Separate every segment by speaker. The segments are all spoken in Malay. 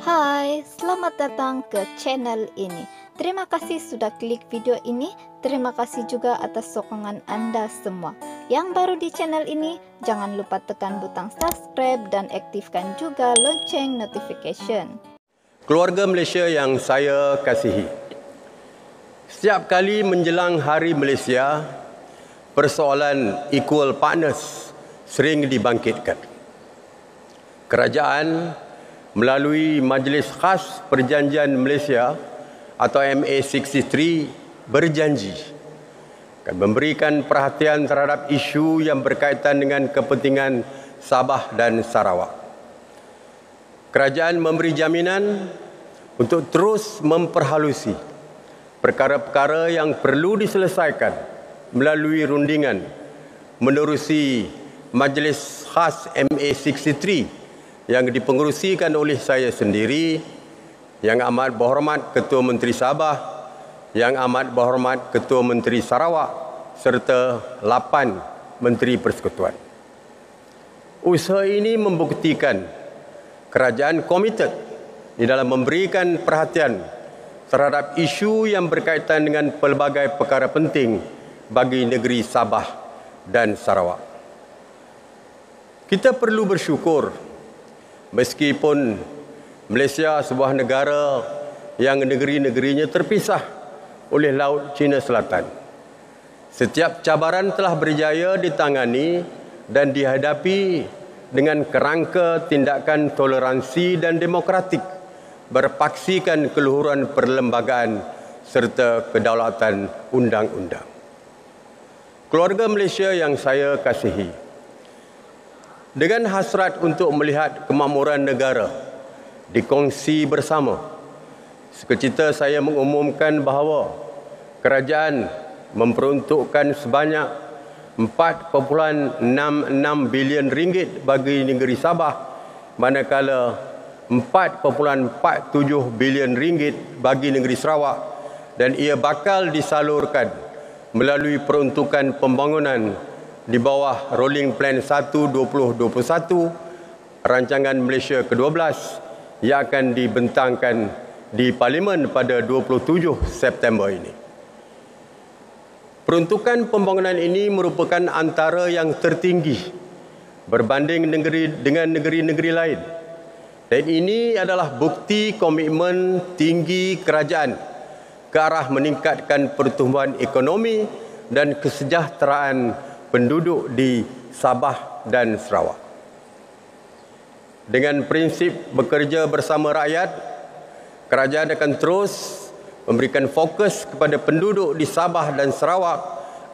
Speaker 1: Hai, selamat datang ke channel ini. Terima kasih sudah klik video ini. Terima kasih juga atas sokongan Anda semua. Yang baru di channel ini, jangan lupa tekan butang subscribe dan aktifkan juga lonceng notification.
Speaker 2: Keluarga Malaysia yang saya kasihi, setiap kali menjelang Hari Malaysia, persoalan equal partners sering dibangkitkan. Kerajaan melalui Majlis Khas Perjanjian Malaysia atau MA63 berjanji akan memberikan perhatian terhadap isu yang berkaitan dengan kepentingan Sabah dan Sarawak. Kerajaan memberi jaminan untuk terus memperhalusi perkara-perkara yang perlu diselesaikan melalui rundingan menerusi Majlis Khas MA63 yang dipengerusikan oleh saya sendiri, Yang Amat Berhormat Ketua Menteri Sabah, Yang Amat Berhormat Ketua Menteri Sarawak serta 8 Menteri Persekutuan. Usaha ini membuktikan kerajaan komited di dalam memberikan perhatian terhadap isu yang berkaitan dengan pelbagai perkara penting bagi negeri Sabah dan Sarawak. Kita perlu bersyukur meskipun Malaysia sebuah negara yang negeri-negerinya terpisah oleh Laut Cina Selatan. Setiap cabaran telah berjaya ditangani dan dihadapi dengan kerangka tindakan toleransi dan demokratik, berpaksikan keluhuran perlembagaan serta kedaulatan undang-undang. Keluarga Malaysia yang saya kasihi, dengan hasrat untuk melihat kemakmuran negara dikongsi bersama, sekecita saya mengumumkan bahawa kerajaan memperuntukkan sebanyak 4.66 bilion ringgit bagi negeri Sabah, manakala 4.47 bilion ringgit bagi negeri Sarawak, dan ia bakal disalurkan melalui peruntukan pembangunan di bawah Rolling Plan 1 2021 Rancangan Malaysia ke-12 yang akan dibentangkan di Parlimen pada 27 September ini. Peruntukan pembangunan ini merupakan antara yang tertinggi berbanding dengan negeri-negeri lain. Dan ini adalah bukti komitmen tinggi kerajaan ke arah meningkatkan pertumbuhan ekonomi dan kesejahteraan penduduk di Sabah dan Sarawak. Dengan prinsip bekerja bersama rakyat, kerajaan akan terus memberikan fokus kepada penduduk di Sabah dan Sarawak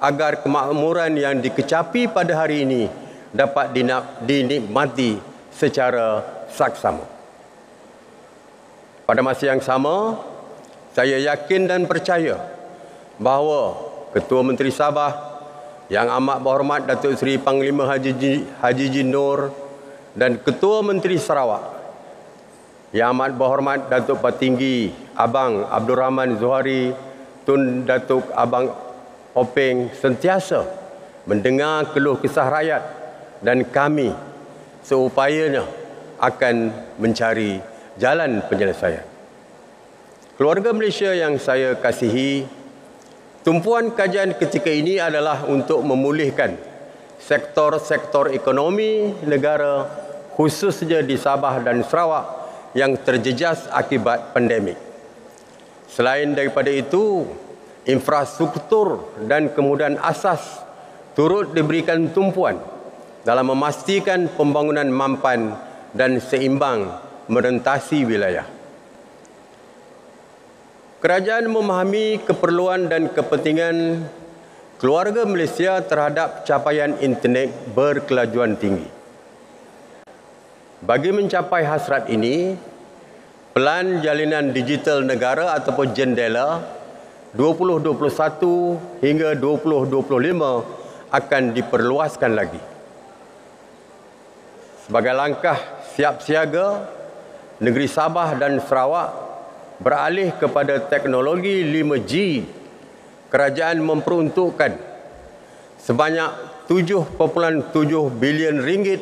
Speaker 2: agar kemakmuran yang dikecapi pada hari ini dapat dinikmati secara saksama. Pada masa yang sama, saya yakin dan percaya bahawa Ketua Menteri Sabah, Yang Amat Berhormat Datuk Seri Panglima Haji Jinur dan Ketua Menteri Sarawak, Yang Amat Berhormat Datuk Patinggi Abang Abdul Rahman Zuhari Tun Datuk Abang Openg sentiasa mendengar keluh kesah rakyat, dan kami seupayanya akan mencari jalan penyelesaian. Keluarga Malaysia yang saya kasihi, tumpuan kajian ketika ini adalah untuk memulihkan sektor-sektor ekonomi negara, khususnya di Sabah dan Sarawak yang terjejas akibat pandemik. Selain daripada itu, infrastruktur dan kemudahan asas turut diberikan tumpuan dalam memastikan pembangunan mampan dan seimbang merentasi wilayah. Kerajaan memahami keperluan dan kepentingan keluarga Malaysia terhadap capaian internet berkelajuan tinggi. Bagi mencapai hasrat ini, Pelan Jalinan Digital Negara ataupun JENDELA 2021 hingga 2025 akan diperluaskan lagi. Sebagai langkah siap siaga, negeri Sabah dan Sarawak beralih kepada teknologi 5G, kerajaan memperuntukkan sebanyak 7.7 bilion ringgit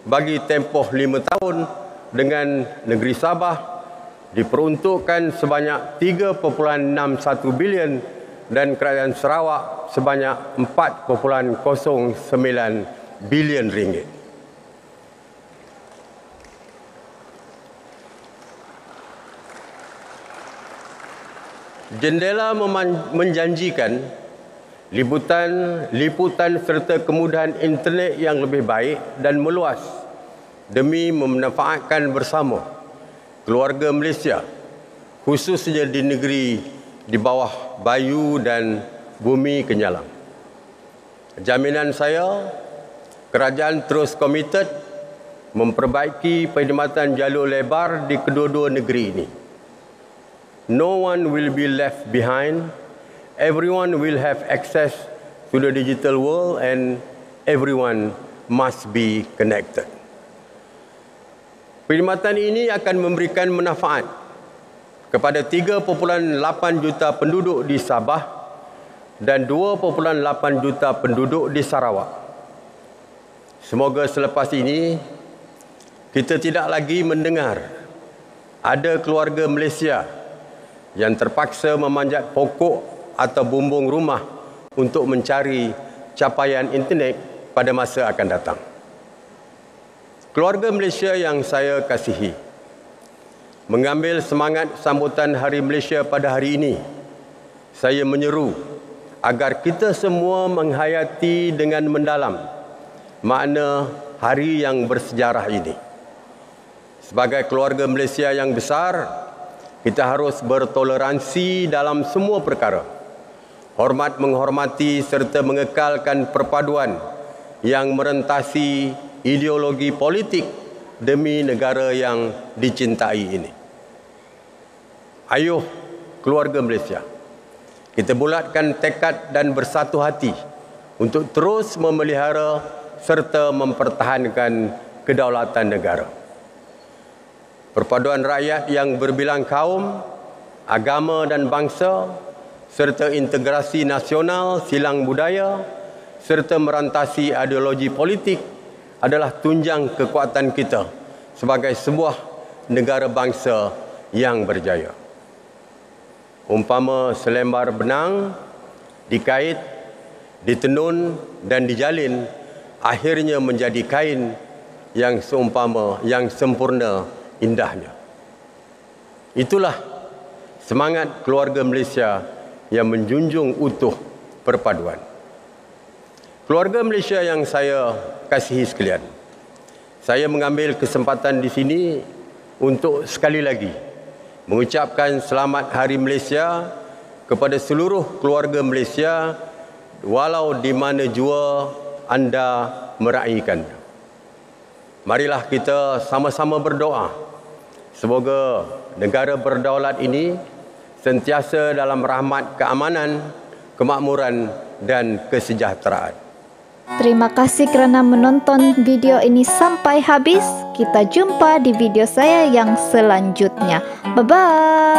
Speaker 2: bagi tempoh 5 tahun dengan negeri Sabah diperuntukkan sebanyak 3.61 bilion dan Kerajaan Sarawak sebanyak 4.09 bilion ringgit. Jendela menjanjikan liputan serta kemudahan internet yang lebih baik dan meluas demi memanfaatkan bersama keluarga Malaysia, khususnya di negeri di bawah bayu dan bumi Kenyalang. Jaminan saya, kerajaan terus komited memperbaiki perkhidmatan jalur lebar di kedua-dua negeri ini. No one will be left behind. Everyone will have access to the digital world and everyone must be connected. Perkhidmatan ini akan memberikan manfaat kepada 3.8 juta penduduk di Sabah dan 2.8 juta penduduk di Sarawak. Semoga selepas ini kita tidak lagi mendengar ada keluarga Malaysia yang terpaksa memanjat pokok atau bumbung rumah untuk mencari capaian internet pada masa akan datang. Keluarga Malaysia yang saya kasihi, mengambil semangat sambutan Hari Malaysia pada hari ini, saya menyeru agar kita semua menghayati dengan mendalam makna hari yang bersejarah ini. Sebagai keluarga Malaysia yang besar, kita harus bertoleransi dalam semua perkara, hormat menghormati serta mengekalkan perpaduan yang merentasi ideologi politik demi negara yang dicintai ini. Ayuh keluarga Malaysia, kita bulatkan tekad dan bersatu hati untuk terus memelihara serta mempertahankan kedaulatan negara. Perpaduan rakyat yang berbilang kaum, agama dan bangsa, serta integrasi nasional, silang budaya, serta merantasi ideologi politik adalah tunjang kekuatan kita sebagai sebuah negara bangsa yang berjaya. Umpama selembar benang dikait, ditenun dan dijalin, akhirnya menjadi kain yang seumpama, yang sempurna indahnya. Itulah semangat keluarga Malaysia yang menjunjung utuh perpaduan. Keluarga Malaysia yang saya kasihi sekalian, saya mengambil kesempatan di sini untuk sekali lagi mengucapkan selamat Hari Malaysia kepada seluruh keluarga Malaysia walau di mana jua anda meraihkannya. Marilah kita sama-sama berdoa semoga negara berdaulat ini sentiasa dalam rahmat keamanan, kemakmuran dan kesejahteraan.
Speaker 1: Terima kasih kerana menonton video ini sampai habis. Kita jumpa di video saya yang selanjutnya. Bye-bye.